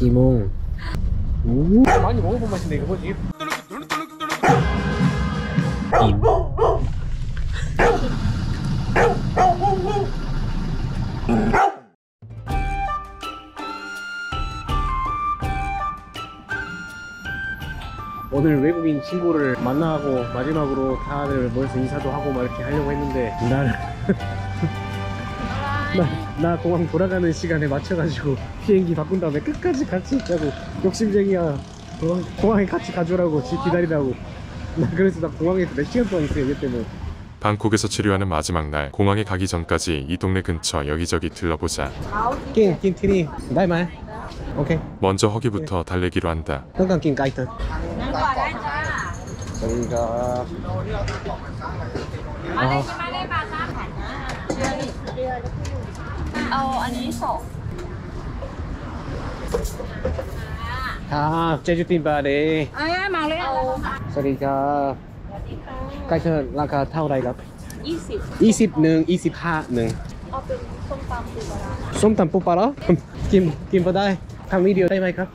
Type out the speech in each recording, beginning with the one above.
끼몽. 오, 많이 먹어본 맛인데 이거 뭐지? 김. 오늘 외국인 친구를 만나고 마지막으로 다들 모여서 인사도 하고 막 이렇게 하려고 했는데 나는 나 공항 돌아가는 시간에 맞춰가지고 비행기 바꾼 다음에 끝까지 같이 있자고. 욕심쟁이야. 공항에 같이 가주라고, 지 기다리라고. 그래서 나 공항에서 몇 시간 동안 있어요, 얘 때문에. 방콕에서 치료하는 마지막 날, 공항에 가기 전까지 이 동네 근처 여기저기 들러보자. 낀 티니 나이만. 오케이. 먼저 허기부터 달래기로 한다. 건강 낀 까이트. 저희가 제주팀 바리. 저희가 까이트 라카 타오라이가 20능 25능. ส้มตำปูปลาร้ากินพอได้ทำวิดีโอได้ไหมครับ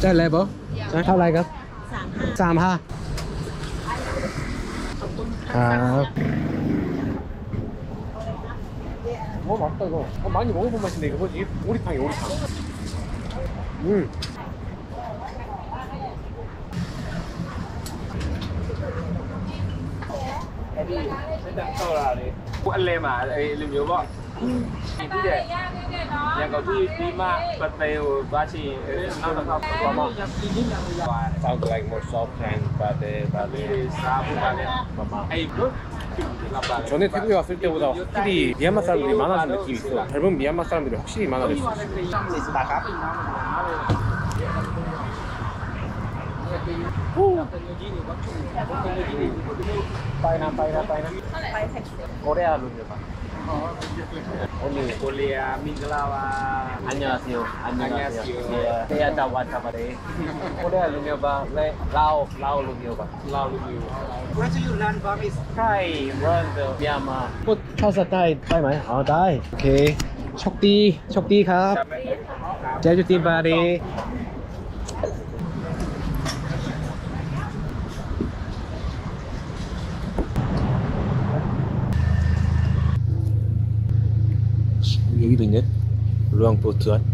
ได้เลยบ่เท่าไรครับ35ครับ맛있다 이거. 많이 먹어본 맛인데 이거 뭐지? 오리탕이야, 오리탕. Anh Lê mà liềm nhiều bọn cái gì nhà cầu thi Pima bật đều ba chỉ năm là không có mong Sounds like more soft and bade ai 전에 태국에 왔을 때보다 확실히 미얀마 사람들이 많아진 느낌이 있어. 젊은 미얀마 사람들이 확실히 많아졌어. 빠이나 코레아 루미오바. 언니 콜리아 민글라와 안녕하세요. 안녕하세요. Saya Dawan Kamare. Korea 루미오바. 라오 루미오바. lao review Where do you learn Burmese? Thai run the Myanmar. พูดภาษาไทยได้ไหมอ๋อได้โอเคโชคดีครับเจ้าจุติบารี여기도 있네.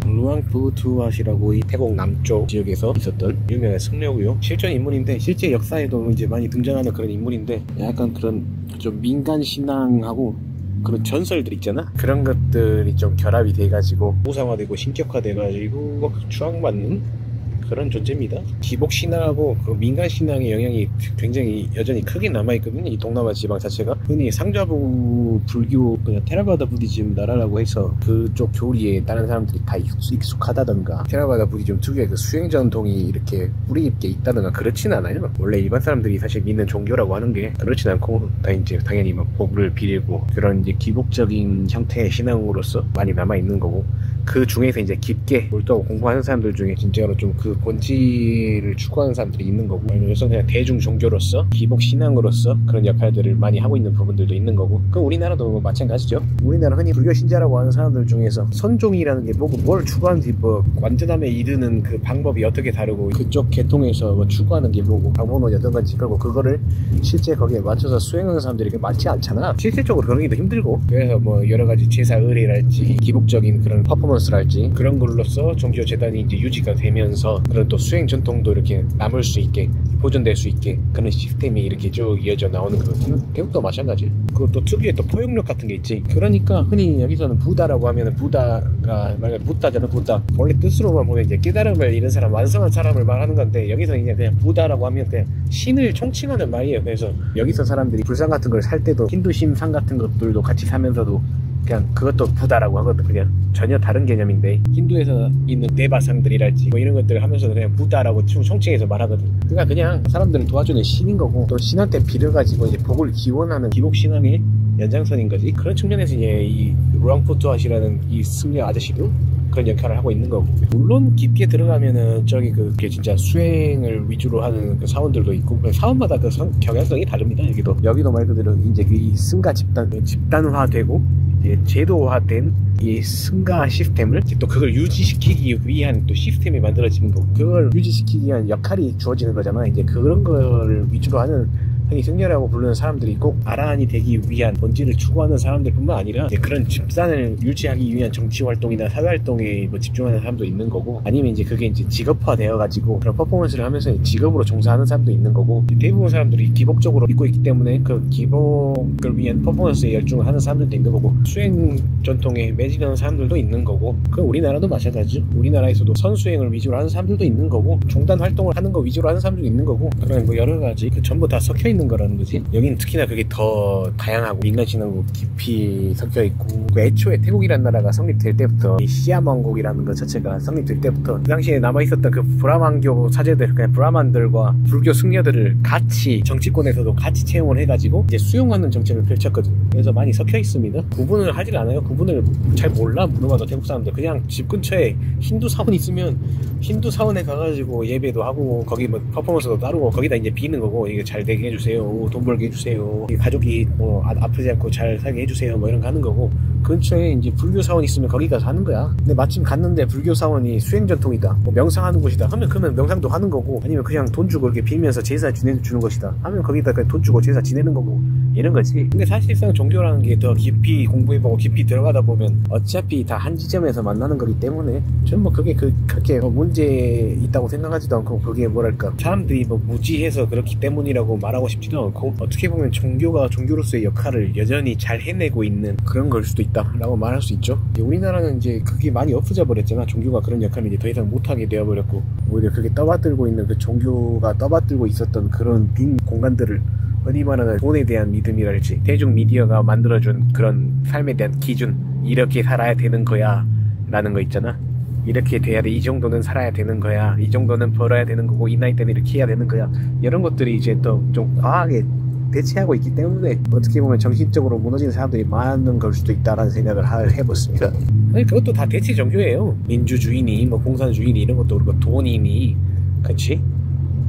루앙푸투앗이라고 이 태국 남쪽 지역에서 있었던 유명한 승려고요. 실존 인물인데 실제 역사에도 이제 많이 등장하는 그런 인물인데 약간 그런 좀 민간 신앙하고 그런 전설들 있잖아. 그런 것들이 좀 결합이 돼가지고 우상화되고 신격화돼가지고 추앙받는 그런 존재입니다. 기복 신앙하고 그 민간 신앙의 영향이 굉장히 여전히 크게 남아있거든요. 이 동남아 지방 자체가 흔히 상좌부 불교 그냥 테라바다 부디즘 나라라고 해서 그쪽 교리에 다른 사람들이 다 익숙하다던가 테라바다 부디즘 특유의 그 수행 전통이 이렇게 뿌리 깊게 있다던가 그렇진 않아요. 원래 일반 사람들이 사실 믿는 종교라고 하는 게 그렇진 않고 다 이제 당연히 막 복을 빌고 그런 이제 기복적인 형태의 신앙으로서 많이 남아있는 거고, 그 중에서 이제 깊게 몰두하고 공부하는 사람들 중에 진짜로 좀 그 본질을 추구하는 사람들이 있는 거고, 그래서 그냥 대중 종교로서 기복 신앙으로서 그런 역할들을 많이 하고 있는 부분들도 있는 거고, 그 우리나라도 뭐 마찬가지죠. 우리나라 흔히 불교 신자라고 하는 사람들 중에서 선종이라는 게 뭐고 뭘 추구하는지 뭐 완전함에 이르는 그 방법이 어떻게 다르고 그쪽 계통에서 뭐 추구하는 게 뭐고 방법론이 어떤 건지 그리고 그거를 실제 거기에 맞춰서 수행하는 사람들이 많지 않잖아. 실질적으로 그런 게 더 힘들고, 그래서 뭐 여러 가지 제사 의례랄지 기복적인 그런 퍼포먼스랄지 그런 걸로써 종교 재단이 이제 유지가 되면서 그런 또 수행 전통도 이렇게 남을 수 있게 보존될 수 있게 그런 시스템이 이렇게 쭉 이어져 나오는 거거든요. 태국도 마찬가지. 그것도 특유의 또 포용력 같은 게 있지. 그러니까 흔히 여기서는 부다라고 하면은 부다가 말 부다잖아. 부다 원래 뜻으로만 보면 이제 깨달음을 잃은 사람, 완성한 사람을 말하는 건데 여기서 이제 그냥 부다라고 하면 그냥 신을 총칭하는 말이에요. 그래서 여기서 사람들이 불상 같은 걸 살 때도 힌두심 상 같은 것들도 같이 사면서도 그냥 그것도 부다라고 하거든. 그냥 전혀 다른 개념인데 힌두에서 있는 대바상들이랄지 뭐 이런 것들을 하면서 그냥 부다라고 총칭해서 말하거든. 그러니까 그냥 사람들을 도와주는 신인 거고, 또 신한테 빌어가지고 이제 복을 기원하는 기복신앙의 연장선인 거지. 그런 측면에서 이제 이 루앙푸투앗이라는 이 승려 아저씨도 그런 역할을 하고 있는 거고, 물론 깊게 들어가면은 저기 그게 진짜 수행을 위주로 하는 그 사원들도 있고, 사원마다 그 경향성이 다릅니다. 여기도 말 그대로 이제 그 이 승가 집단화되고 이제 제도화된 이 승가 시스템을 또 그걸 유지시키기 위한 또 시스템이 만들어지는 거고, 그걸 유지시키기 위한 역할이 주어지는 거잖아. 이제 그런 걸 위주로 하는 흔히 승려라고 부르는 사람들이 꼭 아라한이 되기 위한 본질을 추구하는 사람들뿐만 아니라 이제 그런 집단을 유지하기 위한 정치 활동이나 사회 활동에 뭐 집중하는 사람도 있는 거고, 아니면 이제 그게 이제 직업화 되어 가지고 그런 퍼포먼스를 하면서 직업으로 종사하는 사람도 있는 거고, 대부분 사람들이 기복적으로 믿고 있기 때문에 그 기복을 위한 퍼포먼스에 열중을 하는 사람들도 있는 거고, 수행 전통에 매진하는 사람들도 있는 거고, 그 우리나라도 마찬가지죠. 우리나라에서도 선수행을 위주로 하는 사람들도 있는 거고, 종단 활동을 하는 거 위주로 하는 사람들도 있는 거고, 그런 뭐 여러 가지 그 전부 다 섞여 있는 거라는 거지. 여긴 특히나 그게 더 다양하고 민간신앙도 깊이 섞여 있고, 그 애초에 태국이라는 나라가 성립될 때부터 이 시아먼국이라는 것 자체가 성립될 때부터 그 당시에 남아있었던 그 브라만교 사제들, 그냥 브라만들과 불교 승려들을 같이 정치권에서도 같이 채용을 해가지고 이제 수용하는 정책을 펼쳤거든. 그래서 많이 섞여 있습니다. 구분을 하질 않아요. 구분을 잘 몰라. 물어봐도 태국 사람들 그냥 집 근처에 힌두 사원 있으면 힌두 사원에 가가지고 예배도 하고, 거기 뭐 퍼포먼스도 따르고, 거기다 이제 비는 거고, 이게 잘 되게 해주세요, 돈 벌게 해주세요, 가족이 뭐 아프지 않고 잘 살게 해주세요, 뭐 이런 거 하는 거고, 근처에 이제 불교 사원 있으면 거기 가서 하는 거야. 근데 마침 갔는데 불교 사원이 수행 전통이다, 뭐 명상하는 곳이다 하면 그러면 명상도 하는 거고, 아니면 그냥 돈 주고 이렇게 빌면서 제사 지내주는 것이다 하면 거기다 그냥 돈 주고 제사 지내는 거고, 이런 거지. 근데 사실상 종교라는 게 더 깊이 공부해보고 깊이 들어가다 보면 어차피 다 한 지점에서 만나는 거기 때문에 전 뭐 그게 그렇게 문제 있다고 생각하지도 않고, 그게 뭐랄까 사람들이 뭐 무지해서 그렇기 때문이라고 말하고 싶지도 않고, 어떻게 보면 종교가 종교로서의 역할을 여전히 잘 해내고 있는 그런 걸 수도 있다라고 말할 수 있죠. 우리나라는 이제 그게 많이 없어져 버렸잖아. 종교가 그런 역할을 이제 더 이상 못하게 되어버렸고, 오히려 그게 떠받들고 있는 그 종교가 떠받들고 있었던 그런 빈 공간들을 흔히 말하는 돈에 대한 믿음이랄지, 대중 미디어가 만들어준 그런 삶에 대한 기준, 이렇게 살아야 되는 거야 라는 거 있잖아. 이렇게 돼야 돼, 이 정도는 살아야 되는 거야, 이 정도는 벌어야 되는 거고, 이 나이 때는 이렇게 해야 되는 거야, 이런 것들이 이제 또 좀 과하게 대체하고 있기 때문에 어떻게 보면 정신적으로 무너지는 사람들이 많은 걸 수도 있다라는 생각을 해봤습니다. 아니 그것도 다 대체 종교예요. 민주주의니 뭐 공산주의니 이런 것도 그렇고, 돈이니, 그치?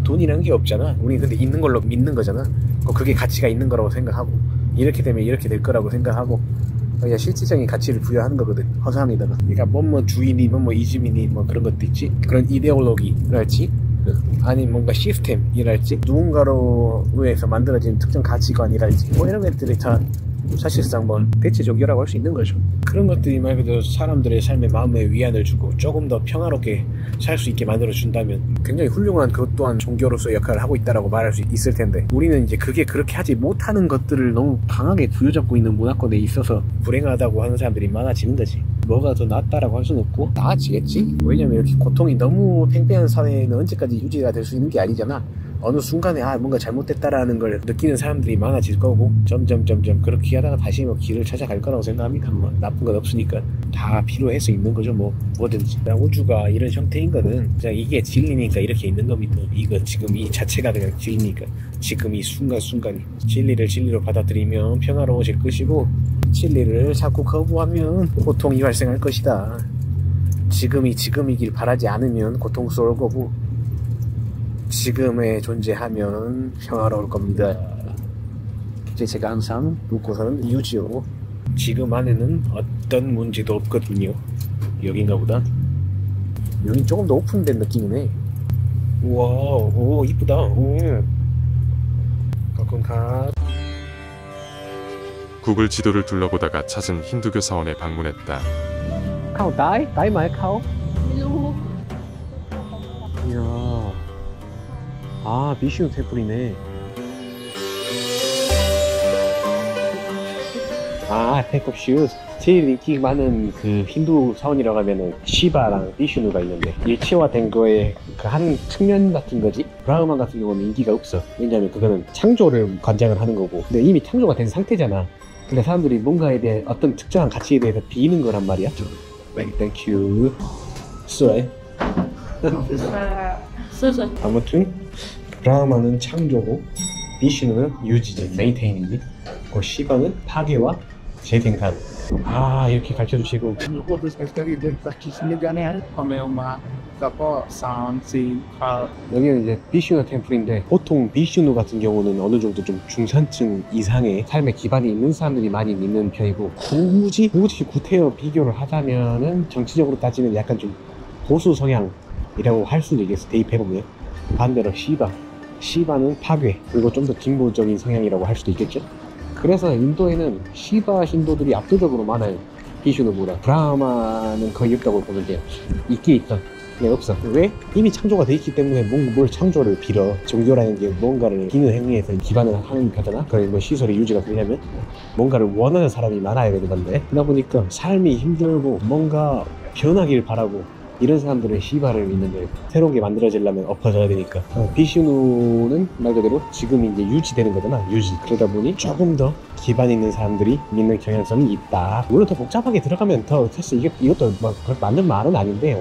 돈이라는 게 없잖아. 우리 근데 있는 걸로 믿는 거잖아. 그게 가치가 있는 거라고 생각하고, 이렇게 되면 이렇게 될 거라고 생각하고, 그냥 실질적인 가치를 부여하는 거거든, 허상에다가. 그러니까 뭐뭐 주의니 뭐뭐 이즘이니 뭐 그런 것도 있지. 그런 이데올로기랄지, 아니 뭔가 시스템이랄지, 누군가로 의해서 만들어진 특정 가치관이랄지, 뭐 이런 것들이 다 사실상 뭐 대체 종교라고 할 수 있는 거죠. 그런 것들이 말 그대로 사람들의 삶에 마음의 위안을 주고 조금 더 평화롭게 살 수 있게 만들어 준다면 굉장히 훌륭한 그것 또한 종교로서 역할을 하고 있다라고 말할 수 있을 텐데, 우리는 이제 그게 그렇게 하지 못하는 것들을 너무 강하게 부여잡고 있는 문화권에 있어서 불행하다고 하는 사람들이 많아지는 거지. 뭐가 더 낫다라고 할 수는 없고 나아지겠지. 왜냐면 이렇게 고통이 너무 팽팽한 사회는 언제까지 유지가 될 수 있는 게 아니잖아. 어느 순간에 뭔가 잘못됐다라는 걸 느끼는 사람들이 많아질 거고, 점점 그렇게 하다가 다시 뭐 길을 찾아갈 거라고 생각합니다. 뭐 나쁜 건 없으니까 다 필요해서 있는 거죠. 뭐든지. 우주가 이런 형태인 거는 그냥 이게 진리니까 이렇게 있는 겁니다. 이거 지금 이 자체가 그냥 진리니까, 지금 이 순간순간이 진리를 진리로 받아들이면 평화로워질 것이고, 진리를 자꾸 거부하면 고통이 발생할 것이다. 지금이 지금이길 바라지 않으면 고통스러울 거고, 지금에 존재하면 평화로울 겁니다. 제가 항상 놓고서는 이유지요. 지금 안에는 어떤 문제도 없거든요. 여긴가 보다. 여긴 조금 더 오픈된 느낌이네. 우와, 오 이쁘다. 오. 가끔가. 구글 지도를 둘러보다가 찾은 힌두교 사원에 방문했다. 카오 다이? 다이 말 카오? 이야. 비슈 테플이네. 태국 슈. 제일 인기 많은 그 힌두 사원이라고 하면은 시바랑 비슈누가 있는데, 일체화된 거에 그 한 측면 같은 거지. 브라흐만 같은 경우는 인기가 없어. 왜냐면 그거는 창조를 관장을 하는 거고, 근데 이미 창조가 된 상태잖아. 근데 사람들이 뭔가에 대해 어떤 특정한 가치에 대해서 비는 거란 말이야. 땡큐. 쏘에. 아무튼 브라흐마는 창조고, 비슈누는 유지지, 메인테이닝이지, 시바는 파괴와 재생산. 아, 이렇게 가르쳐 주시고. 여기는 이제 비슈누 템플인데, 보통 비슈누 같은 경우는 어느 정도 좀 중산층 이상의 삶의 기반이 있는 사람들이 많이 믿는 편이고, 굳이 구태여 비교를 하자면은 정치적으로 따지면 약간 좀 보수 성향이라고 할 수도 있겠어. 대입해보면. 반대로 시바는 파괴, 그리고 좀 더 진보적인 성향이라고 할 수도 있겠죠. 그래서 인도에는 시바 신도들이 압도적으로 많아요. 비슈누보다. 브라마는 거의 없다고 보면 돼요. 있긴 있다. 네, 없어. 왜? 이미 창조가 돼 있기 때문에 뭘 창조를 빌어. 종교라는 게 뭔가를 비는 행위에서 기반을 하는 거잖아. 그래, 뭐 시설이 유지가 되려면 뭔가를 원하는 사람이 많아야 되는 건데, 그러다 보니까 삶이 힘들고 뭔가 변하길 바라고 이런 사람들은 시바를 믿는데, 새로운 게 만들어지려면 엎어져야 되니까. 비슈누는 말 그대로 지금 이제 유지되는 거잖아. 유지. 그러다 보니 조금 더 기반 있는 사람들이 믿는 경향성이 있다. 물론 더 복잡하게 들어가면 더 사실 이것도 뭐 맞는 말은 아닌데,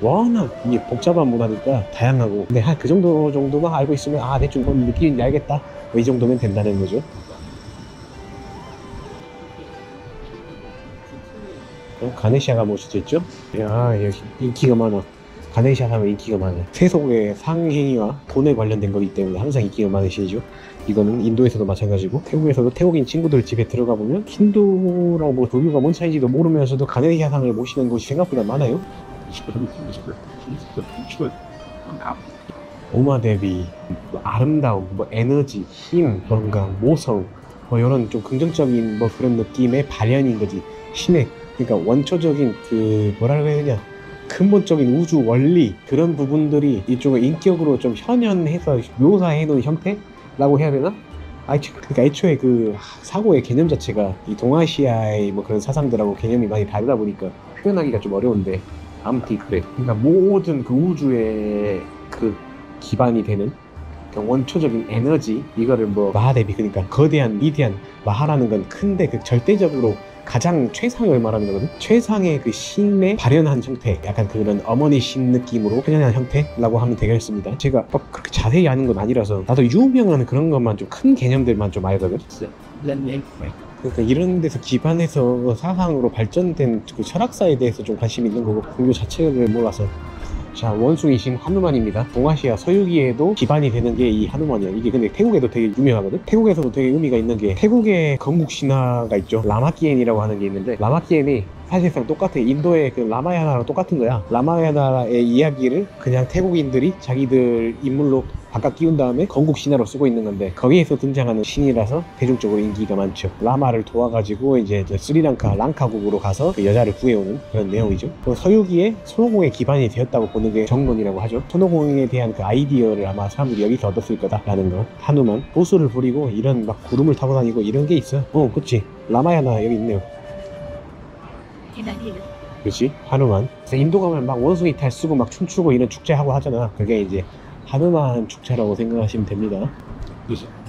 워낙 이 복잡한 문화니까 다양하고. 근데 한 그 정도만 알고 있으면 대충 뭔 느낌인지 알겠다, 뭐 이 정도면 된다는 거죠. 가네시아가 모시도 있죠. 야, 여기 인기가 많아. 가네시아 하면 인기가 많아. 세속의 상행위와 돈에 관련된 거기 때문에 항상 인기가 많으시죠. 이거는 인도에서도 마찬가지고, 태국에서도 태국인 친구들 집에 들어가 보면 힌두랑 뭐 종교가 뭔 차이인지도 모르면서도 가네시아상을 모시는 곳이 생각보다 많아요. 오마데비, 뭐 아름다움, 뭐 에너지, 힘, 뭔가 모성, 뭐 이런 좀 긍정적인 뭐 그런 느낌의 발현인 거지. 신의, 그러니까 원초적인 그 뭐라고 해야 되냐, 근본적인 우주 원리, 그런 부분들이 이쪽을 인격으로 좀 현현해서 묘사해 놓은 형태라고 해야 되나? 그러니까 애초에 그 사고의 개념 자체가 이 동아시아의 뭐 그런 사상들하고 개념이 많이 다르다 보니까 표현하기가 좀 어려운데, 아무튼 그래. 그러니까 모든 그 우주의 그 기반이 되는 원초적인 에너지, 이거를 뭐 마하데비, 그러니까 거대한 위대한, 마하라는 건 큰데 그 절대적으로 가장 최상을 말하는 거거든. 최상의 그 신의 발현한 형태, 약간 그런 어머니 신 느낌으로 표현한 형태라고 하면 되겠습니다. 제가 그렇게 자세히 아는 건 아니라서, 나도 유명한 그런 것만 좀 큰 개념들만 좀 알거든. 그러니까 이런 데서 기반해서 사상으로 발전된 그 철학사에 대해서 좀 관심 있는 거고, 종교 자체를 몰라서. 자, 원숭이신 하누만입니다. 동아시아 서유기에도 기반이 되는 게 이 하누만이야. 이게 근데 태국에도 되게 유명하거든. 태국에서도 되게 의미가 있는 게, 태국의 건국 신화가 있죠. 라마키엔이라고 하는 게 있는데, 라마키엔이 사실상 똑같아. 인도의 그 라마야나랑 똑같은 거야. 라마야나의 이야기를 그냥 태국인들이 자기들 인물로 바꿔 끼운 다음에 건국 신화로 쓰고 있는 건데, 거기에서 등장하는 신이라서 대중적으로 인기가 많죠. 라마를 도와가지고 이제 스리랑카 랑카국으로 가서 그 여자를 구해오는 그런 내용이죠. 서유기에 손오공의 기반이 되었다고 보는 게 정론이라고 하죠. 손오공에 대한 그 아이디어를 아마 사람들이 여기서 얻었을 거다라는 거. 하누만 보수를 부리고 이런 막 구름을 타고 다니고 이런 게 있어. 그치. 라마야나 여기 있네요. 그렇지, 하누만. 인도 가면 막 원숭이 탈 쓰고 막 춤추고 이런 축제하고 하잖아. 그게 이제 하누만 축제라고 생각하시면 됩니다.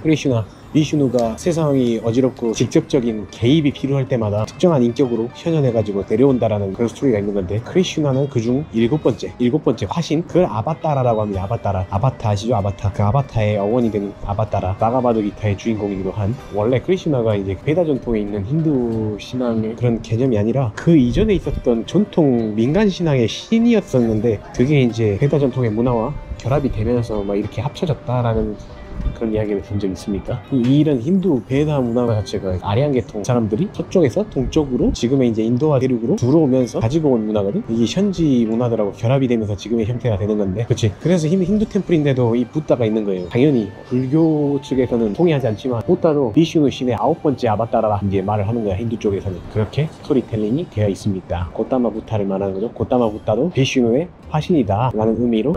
크리슈나, 비슈누가 세상이 어지럽고 직접적인 개입이 필요할 때마다 특정한 인격으로 현현해가지고 내려온다라는 그런 스토리가 있는 건데, 크리슈나는 그중 일곱 번째 화신, 그걸 아바따라라고 합니다. 아바타 아시죠? 아바타. 그 아바타의 어원이 되는 아바따라, 바가바드 기타의 주인공이기도 한. 원래 크리슈나가 이제 베다 전통에 있는 힌두 신앙의 그런 개념이 아니라 그 이전에 있었던 전통 민간 신앙의 신이었었는데, 그게 이제 베다 전통의 문화와 결합이 되면서 막 이렇게 합쳐졌다라는 그런 이야기를 본 적이 있습니다. 이런 힌두 베다 문화 자체가 아리안 계통 사람들이 서쪽에서 동쪽으로 지금의 이제 인도와 대륙으로 들어오면서 가지고 온 문화거든. 이게 현지 문화들하고 결합이 되면서 지금의 형태가 되는 건데, 그렇지. 그래서 힌두 템플인데도 이 부다가 있는 거예요. 당연히 불교 측에서는 동의하지 않지만 부다도 비슈누 신의 9번째 아바타라라 이제 말을 하는 거야. 힌두 쪽에서는 그렇게 스토리텔링이 되어 있습니다. 고타마 부타를 말하는 거죠. 고타마 부타도 비슈누의 화신이다 라는 의미로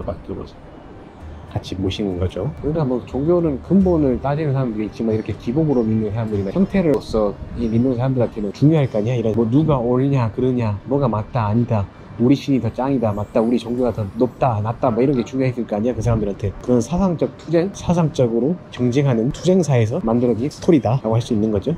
같이 모시는 거죠. 그러니까 뭐 종교는 근본을 따지는 사람들이 있지만, 이렇게 기본으로 믿는 사람들이나 형태로서 믿는 사람들한테는 중요할 거 아니야. 이런 뭐 누가 옳냐 그러냐, 뭐가 맞다 아니다, 우리 신이 더 짱이다, 맞다, 우리 종교가 더 높다 낮다, 뭐 이런 게 중요했을 거 아니야. 그 사람들한테 그런 사상적 투쟁, 사상적으로 경쟁하는 투쟁사에서 만들어진 스토리다 라고 할 수 있는 거죠.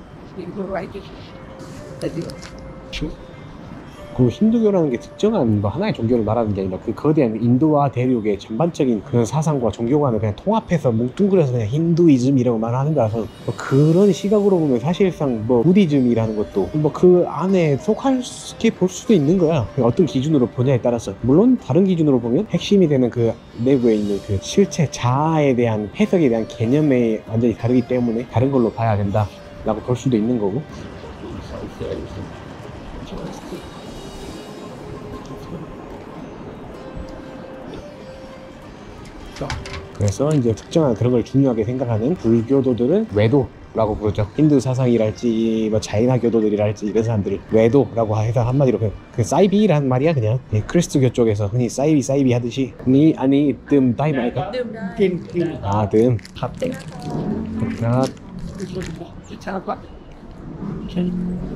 그 힌두교라는 게 특정한 뭐 하나의 종교를 말하는 게 아니라 그 거대한 인도와 대륙의 전반적인 그런 사상과 종교관을 그냥 통합해서 뭉뚱그려서 그냥 힌두이즘이라고 말하는 거라서 뭐 그런 시각으로 보면 사실상 뭐 부디즘이라는 것도 뭐 그 안에 속할 게 볼 수도 있는 거야. 어떤 기준으로 보냐에 따라서. 물론 다른 기준으로 보면 핵심이 되는 그 내부에 있는 그 실체 자아에 대한 해석에 대한 개념이 완전히 다르기 때문에 다른 걸로 봐야 된다 라고 볼 수도 있는 거고. 그래서 이제 특정한 그런 걸 중요하게 생각하는 불교도들은 외도라고 부르죠. 힌두 사상이랄지 뭐 자이나 교도들이랄지 이런 사람들을 외도라고 해서 한마디로 그 사이비라는 말이야 그냥. 예, 크리스트교 쪽에서 흔히 사이비 하듯이 니 아니 뜸 다이 말까? 아 뜸.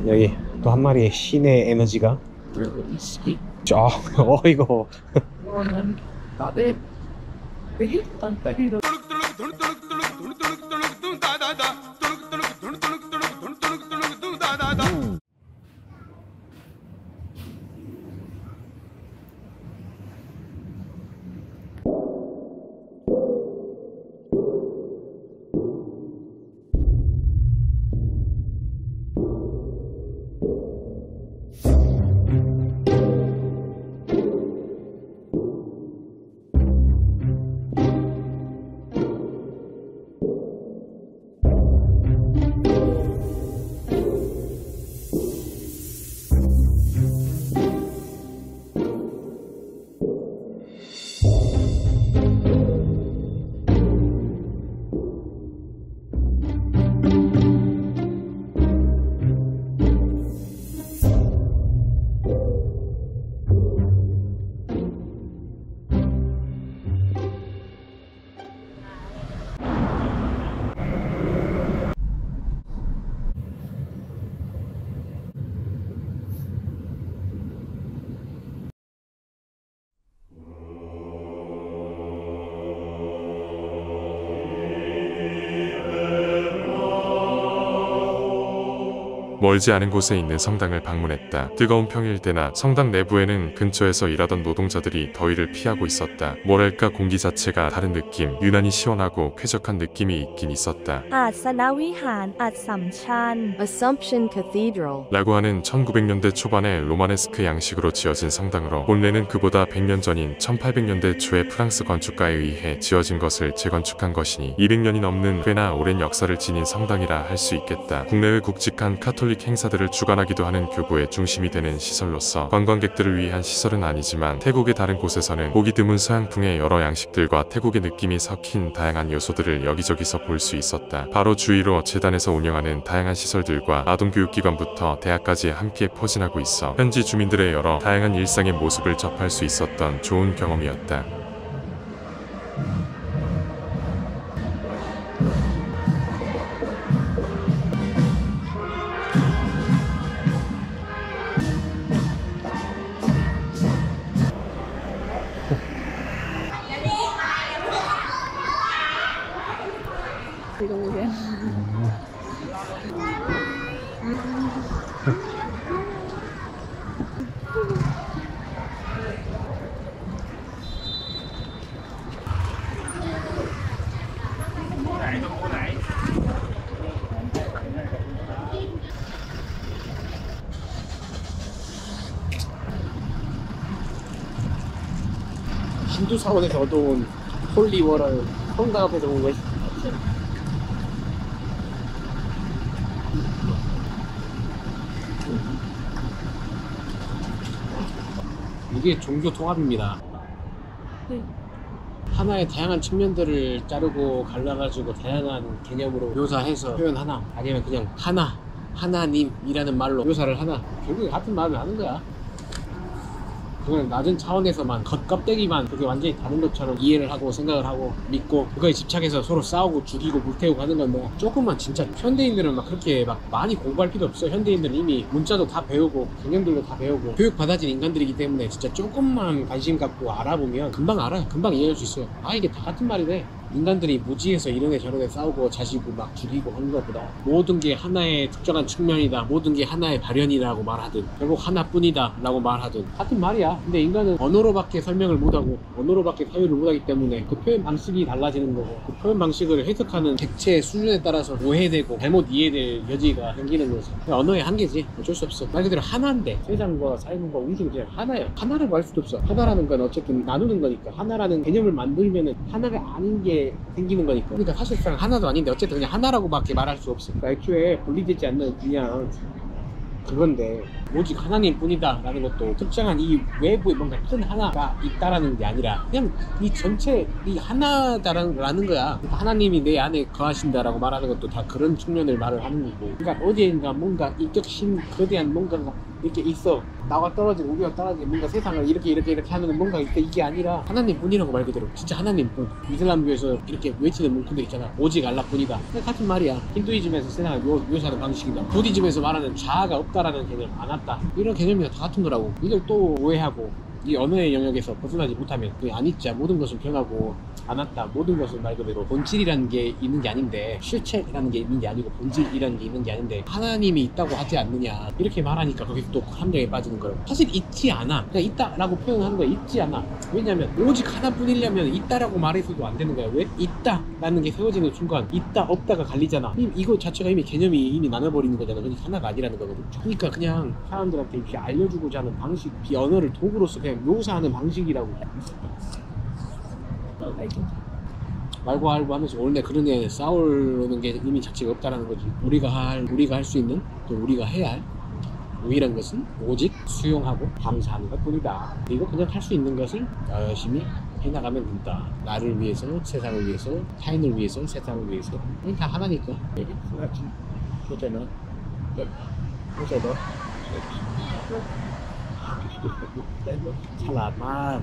여기 또 한 마리의 신의 에너지가 이거 멀지 않은 곳에 있는 성당을 방문했다. 뜨거운 평일 때나 성당 내부에는 근처에서 일하던 노동자들이 더위를 피하고 있었다. 뭐랄까 공기 자체가 다른 느낌, 유난히 시원하고 쾌적한 느낌이 있긴 있었다. 아사나위한 아삼찬 Assumption Cathedral 라고 하는 1900년대 초반의 로마네스크 양식으로 지어진 성당으로 본래는 그보다 100년 전인 1800년대 초에 프랑스 건축가에 의해 지어진 것을 재건축한 것이니 200년이 넘는 꽤나 오랜 역사를 지닌 성당이라 할 수 있겠다. 국내외 굵직한 카톨릭 행사들을 주관하기도 하는 교구의 중심이 되는 시설로서 관광객들을 위한 시설은 아니지만 태국의 다른 곳에서는 보기 드문 서양풍의 여러 양식들과 태국의 느낌이 섞인 다양한 요소들을 여기저기서 볼 수 있었다. 바로 주위로 재단에서 운영하는 다양한 시설들과 아동교육기관부터 대학까지 함께 포진하고 있어 현지 주민들의 여러 다양한 일상의 모습을 접할 수 있었던 좋은 경험이었다. 힌두 사원에서 얻어온 홀리워를 성당 앞에서 본 거지. 이게 종교 통합입니다. 하나의 다양한 측면들을 자르고 갈라가지고 다양한 개념으로 묘사해서 표현 하나, 아니면 그냥 하나님이라는 말로 묘사를 하나, 결국에 같은 말을 하는 거야. 그걸 낮은 차원에서만 겉껍데기만 그게 완전히 다른 것처럼 이해를 하고 생각을 하고 믿고 그거에 집착해서 서로 싸우고 죽이고 불태우고 하는 건 뭐 조금만 진짜 현대인들은 막 그렇게 막 많이 공부할 필요 없어. 현대인들은 이미 문자도 다 배우고 개념들도 다 배우고 교육 받아진 인간들이기 때문에 진짜 조금만 관심 갖고 알아보면 금방 알아요. 금방 이해할 수 있어요. 아 이게 다 같은 말이래. 인간들이 무지해서 이런애 저런애 싸우고 자시고 막 죽이고 하는 것보다 모든 게 하나의 특정한 측면이다, 모든 게 하나의 발현이라고 말하든 결국 하나뿐이다 라고 말하든 같은 말이야. 근데 인간은 언어로밖에 설명을 못하고 언어로밖에 사유를 못하기 때문에 그 표현 방식이 달라지는 거고 그 표현 방식을 해석하는 객체의 수준에 따라서 오해되고 잘못 이해될 여지가 생기는 거지. 언어의 한계지. 어쩔 수 없어. 말 그대로 하나인데 세상과 삶과 우주는 그냥 하나야. 하나라고 할 수도 없어. 하나라는 건 어쨌든 나누는 거니까. 하나라는 개념을 만들면은 하나가 아닌 게 생기는 거니까. 그러니까 사실상 하나도 아닌데 어쨌든 그냥 하나라고밖에 말할 수 없어. 그러니까 애초에 분리되지 않는 그냥 그건데 오직 하나님 뿐이다 라는 것도 특정한 이 외부에 뭔가 큰 하나가 있다라는 게 아니라 그냥 이 전체 이 하나다라는 거야. 그러니까 하나님이 내 안에 거하신다라고 말하는 것도 다 그런 측면을 말을 하는 거고, 그러니까 어디엔가 뭔가 인격심 거대한 뭔가가 이렇게 있어. 나와 떨어진 우리와 떨어진 뭔가 세상을 이렇게 하는 뭔가 있어. 이게 아니라 하나님 뿐이라고 말 그대로 진짜 하나님 뿐. 이슬람교에서 이렇게 외치는 문구들 있잖아. 오직 알라뿐이다. 같은 말이야. 힌두이즘에서 세상을 묘사하는 방식이다. 부디즘에서 말하는 자아가 없다라는 개념, 안 왔다, 이런 개념이 다 같은 거라고. 이걸 또 오해하고 이 언어의 영역에서 벗어나지 못하면 그 아니자 모든 것을 변하고 안 왔다, 모든 것을 말 그대로 본질이라는 게 있는 게 아닌데, 실체라는 게 있는 게 아니고 본질이라는 게 있는 게 아닌데 하나님이 있다고 하지 않느냐 이렇게 말하니까 거기서 또 함정에 빠지는 거예요. 사실 있지 않아. 그냥 있다라고 표현하는 거야. 있지 않아. 왜냐면 오직 하나뿐이려면 있다라고 말해서도 안 되는 거야. 왜? 있다라는 게 세워지는 순간 있다 없다가 갈리잖아. 이거 자체가 이미 개념이 이미 나눠버리는 거잖아. 그러니까 하나가 아니라는 거거든. 그러니까 그냥 사람들한테 이렇게 알려주고자 하는 방식, 이 언어를 도구로서 그냥 묘사하는 방식이라고. 말고 하면서 원래 그런 애 싸우는 게 의미 자체가 없다라는 거지. 우리가 할 수 있는, 또 우리가 해야 할 유일한 것은 오직 수용하고 감사하는 것 뿐이다. 그리고 그냥 할 수 있는 것을 열심히 해나가면 된다. 나를 위해서, 세상을 위해서, 타인을 위해서, 세상을 위해서. 다 하나니까. 그렇잖아. 그렇잖아.ฉลาดมาก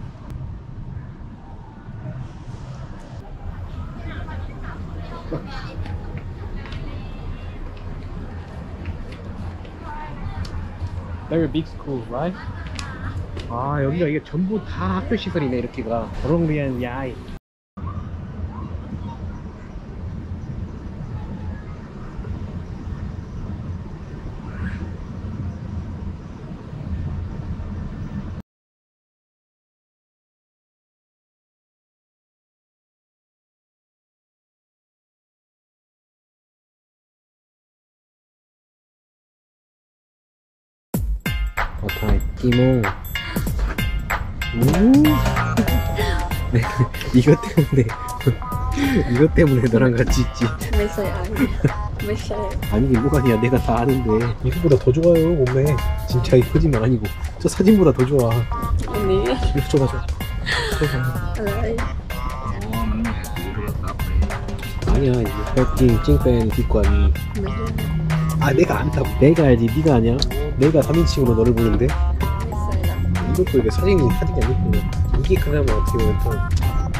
Very big school, right? 아, 여기가 이게 전부 다 학교 시설이네. 이렇게가 도롱리안 야이. 버타이 끼모. 네, 이것 때문에 너랑 같이 있지. ไม่ใช่ไอ 아니 뭐가 아니야. 내가 다 아는데 이거보다 더 좋아요 몸매. 진짜 이 거짓말 아니고 저 사진보다 더 좋아. อันนี้ 이거 줘봐. อะไร 아니야 이거 찡팬 뒷관이. ไม่ใช่ 아 내가 안다고. 내가 알지 네가 아냐. 내가 3인칭으로 너를 보는데 ไม่ใช่ละ 이것도 이게 사진이 아니고 이게 그나마 어떻게 보면 더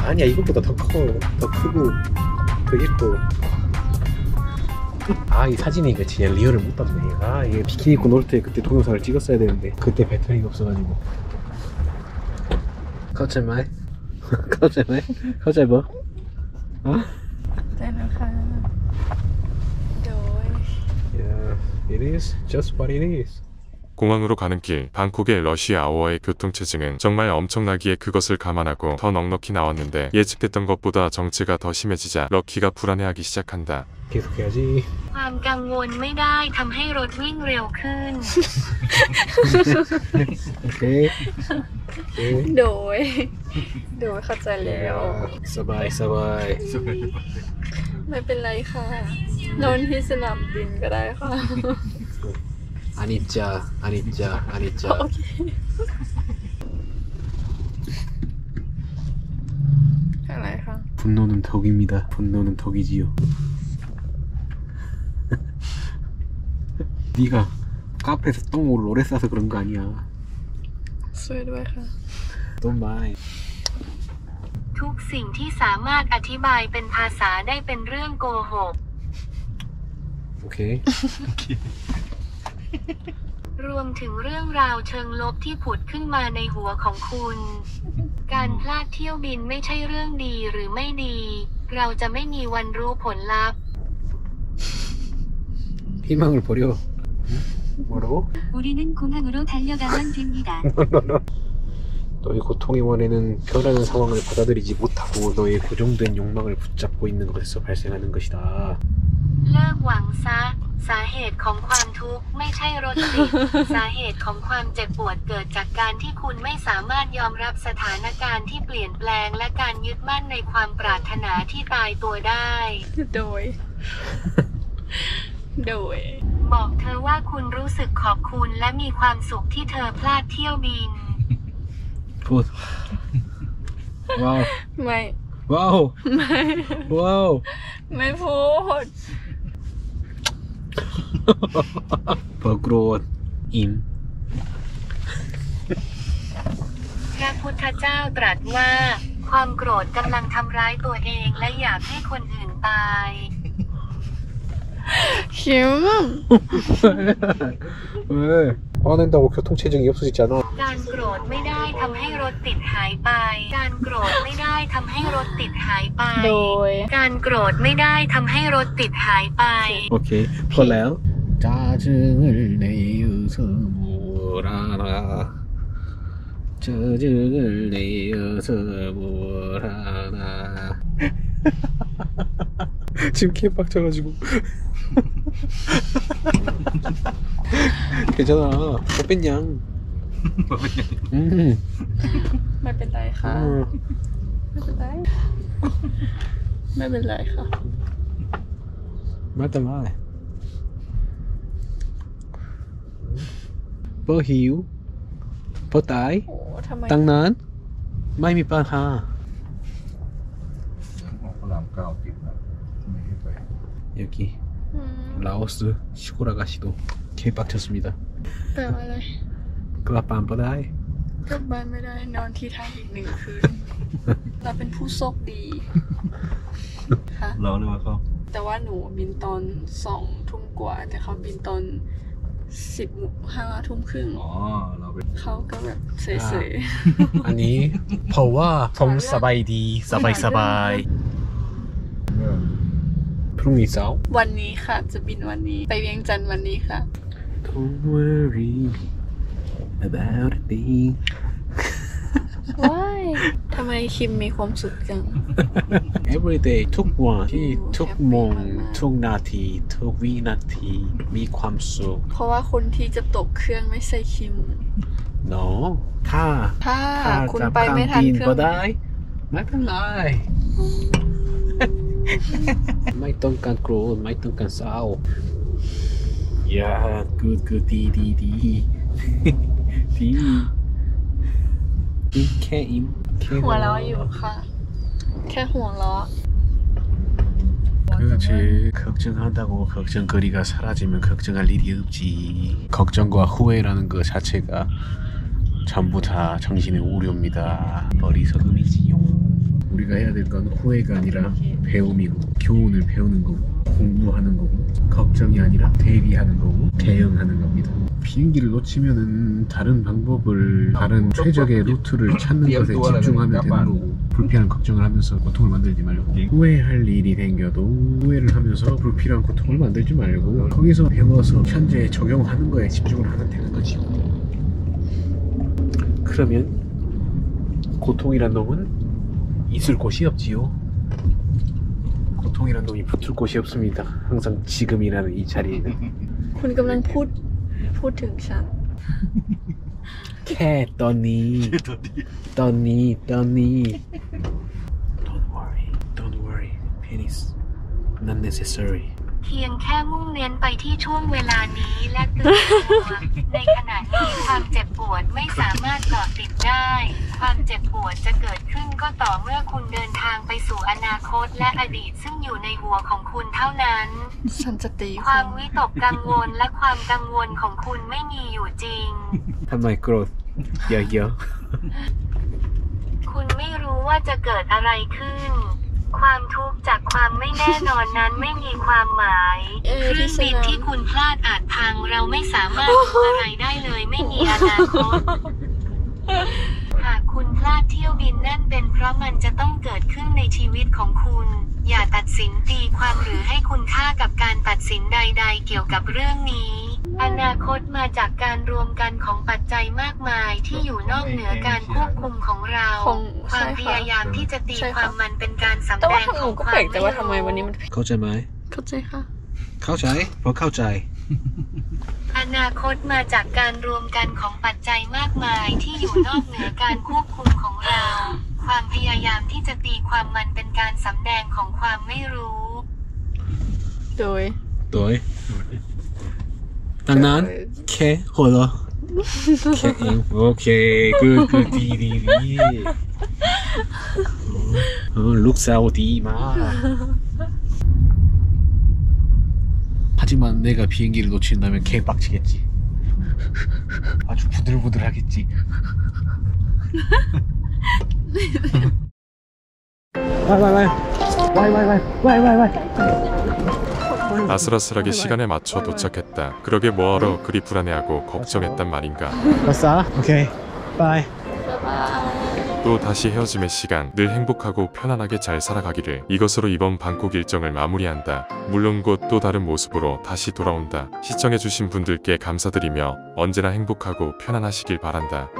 아니야 이것보다 더 크고 더 예뻐. 아 이 사진이 이거 진짜 리얼을 못 봤네. 아 이게 비키니 입고 놀 때 그때 동영상을 찍었어야 되는데 그때 배터리가 없어가지고. เข้าใจไหม เข้าใจไหม เข้าใจปะ ได้แล้วค่ะโดย Yeah, it is just what it is. 공항으로 가는 길, 방콕의 러시아워의 교통체증은 정말 엄청나기에 그것을 감안하고 더 넉넉히 나왔는데 예측됐던 것보다 정체가 더 심해지자 럭키가 불안해하기 시작한다. 계속해야지. ความกังวลไม่ได้ทำให้รถวิ่งเร็วขึ้น 오케이. 오케이. โดยเข้าใจแล้ว สบาย ไม่เป็นไรค่ะนอนที่สนามบินก็ได้ค่ะ 아니짜. โอเคอะไรคะ 분노는 덕입니다. 분노는 덕이지요. 네가 카페에서 똥을 오래 싸서 그런 거 아니야. ช่วยด้วยค่ะ Don't mind. ทุกสิ่งที่สามารถอธิบายเป็นภาษาได้เป็นเรื่องโกหก 오케이. รวมถึงเรื่องราวเชิงลบที่ผุดขึ้นมาในหัวของคุณ การพลาดเที่ยวบินไม่ใช่เรื่องดีหรือไม่ดี เราจะไม่มีวันรู้ผลลัพธ์ 희망을 버려. 뭐라고? 우리는 공항으로 달려가면 됩니다. 너의 고통의 원인은 변하는 상황을 받아들이지 못하고 너의 고정된 욕망을 붙잡고 있는 것에서 발생하는 것이다. เลิกหวังซะสาเหตุของความทุกข์ไม่ใช่รถติด สาเหตุของความเจ็บปวดเกิดจากการที่คุณไม่สามารถยอมรับสถานการณ์ที่เปลี่ยนแปลงและการยึดมั่นในความปรารถนาที่ตายตัวได้ โดย บอกเธอว่าคุณรู้สึกขอบคุณและมีความสุขที่เธอพลาดเที่ยวบิน 굿. 와우. ไม่ 와우. 와우. ไม่พูด 버그로운 임. พระพุทธเจ้าตรัสว่า ความโกรธกำลังทำร้ายตัวเองและอยากให้คนอื่นตาย คิม 왜? 화낸다고 교통체증이 없어지잖아. การโกรธไม่ได้ทำให้รถติดหายไป การโกรธไม่ได้ทำให้รถติดหายไป โดย การโกรธไม่ได้ทำให้รถติดหายไป 오케이. 콜라요. 짜증을 내어서 뭐라나. 짜증을 내어서 뭐라나. 지금 개 빡쳐가지고. 괜찮아. 못 뺐냐? ไม่เป็นไรค่ะ ไม่เป็นไร ไม่เป็นไรค่ะ 맞다 말. 버หิว 버 따이. โอ้ทำไม 땅난. 마이미 빠하. พระรามเก้าติดนะไม่ให้ไป 여기 อืม 라오스 시골 아가씨도 개 빡쳤습니다. แปลว่าอะไร 그라빠 안 빠다이. กลับบ้านไม่ได้นอนที่ไทยอีก1 คืน เราเป็นผู้โชคดีค่ะ เราเลยว่าเขา แต่ว่าหนูบินตอน2 ทุ่มกว่า แต่เขาบินตอน15 ทุ่มครึ่ง อ๋อเราเป็น เขาก็แบบเสย 아니 퍼와 성 사바이디 사바이 사바이. 프롱이 싸우. ๆวันนี้ค่ะ จะบินวันนี้ ไปเวียงจันทร์วันนี้ค่ะ Don't worry about a thing. ว้ายทำไมคิมมีความสุขจัง Every day ทุกวันที่ทุกโมง แฮปปี้มากๆ ทุกนาทีทุกวินาทีมีความสุข เพราะว่าคนที่จะตกเครื่องไม่ใช่คิม No ถ้า ถ้าคุณ จะ ไปไม่ทัน บิน เครื่ ก็ อง ได้ไม่เป็นไร ไม่ต้องการโกรธไม่ต้องการเศร้าอย่าgood ดีดีแค่อิ่มแค่ หัวเราะอยู่ค่ะ แค่หัวเราะ 그렇지. 걱정한다고 걱정거리가 사라지면 걱정할 일이 없지. 걱정과 후회라는 것 자체가 전부 다 정신의 오류입니다. 어리석음이지요. 우리가 해야 될 건 후회가 아니라 배움이고 교훈을 배우는 거고 공부하는 거고 걱정이 아니라 대비하는 거고 대응하는 겁니다. 비행기를 놓치면은 다른 방법을 다른 최적의 루트를 찾는 것에 집중하면 되는 거고 불필요한 걱정을 하면서 고통을 만들지 말고 후회할 일이 생겨도 후회를 하면서 불필요한 고통을 만들지 말고 거기서 배워서 현재 적용하는 거에 집중을 하면 되는 거지. 그러면 고통이란 놈은 있을 곳이 없지요. 고통이란 놈이 붙을 곳이 없습니다. 항상 지금이라는 이 자리에는. คุณกำลังพูดถึงฉัน แค่ตอนนี้ Don't worry Penis not necessary เพียงแค่มุ่งเน้นไปที่ช่วงเวลานี้และตื่นตัว ในขณะนี้ความเจ็บปวดไม่สามารถเกาะติดได้ ความเจ็บปวดจะเกิดขึ้นก็ต่อเมื่อคุณเดินทางไปสู่อนาคตและอดีตซึ่งอยู่ในหัวของคุณเท่านั้น ฉันจะตี ค คุ วาม ณ วิตกกังวลและความกังวลของคุณไม่มีอยู่จริง ทำไมโกรธเยอะ คุณไม่รู้ว่าจะเกิดอะไรขึ้น ความทุกข์จากความไม่แน่นอนนั้นไม่มีความหมายเครื่องบินที่คุณพลาดอาจพังเราไม่สามารถทำอะไรได้เลยไม่มีอนาคต ห ากคุณพลาดเที่ยวบินนั่นเป็นเพราะมันจะต้องเกิดขึ้นในชีวิตของคุณ อย่าตัดสินตีความหรือให้คุณค่ากับการตัดสินใดๆเกี่ยวกับเรื่องนี้ อนาคตมาจากการรวมกันของปัจจัยมากมายที่อยู่นอกเหนือการควบคุมของเรา ความพยายามที่จะตีความมันเป็นการสำ แต่ แด ว่าง ทาง ข หนู อง ก็ ควา แปล ม กใจ ไม่ ว่าทำไม รู้ วันนี้มัน เข้าใจไหม เข้าใจค่ะ เข้าใจเพราะเข้าใจ อนาคตมาจากการรวมกันของปัจจัยมากมายที่อยู่นอกเหนือการควบคุมของเรา ความพยายามที่จะตีความมันเป็นการสำแดงของความไม่รู้ โดย โดยดังนั้นแค่หัวเราะแค่เองโอเคคือดีลูกสาวดีมาก 하지만 내가 비행기를 놓친다면 개빡치겠지. 아주 부들부들하겠지. 아슬아슬하게 시간에 맞춰 도착했다. 그러게 뭐하러 그리 불안해하고 걱정했단 말인가. 왔어? 오케이. 바이. 또 다시 헤어짐의 시간. 늘 행복하고 편안하게 잘 살아가기를. 이것으로 이번 방콕 일정을 마무리한다. 물론 곧 또 다른 모습으로 다시 돌아온다. 시청해주신 분들께 감사드리며 언제나 행복하고 편안하시길 바란다.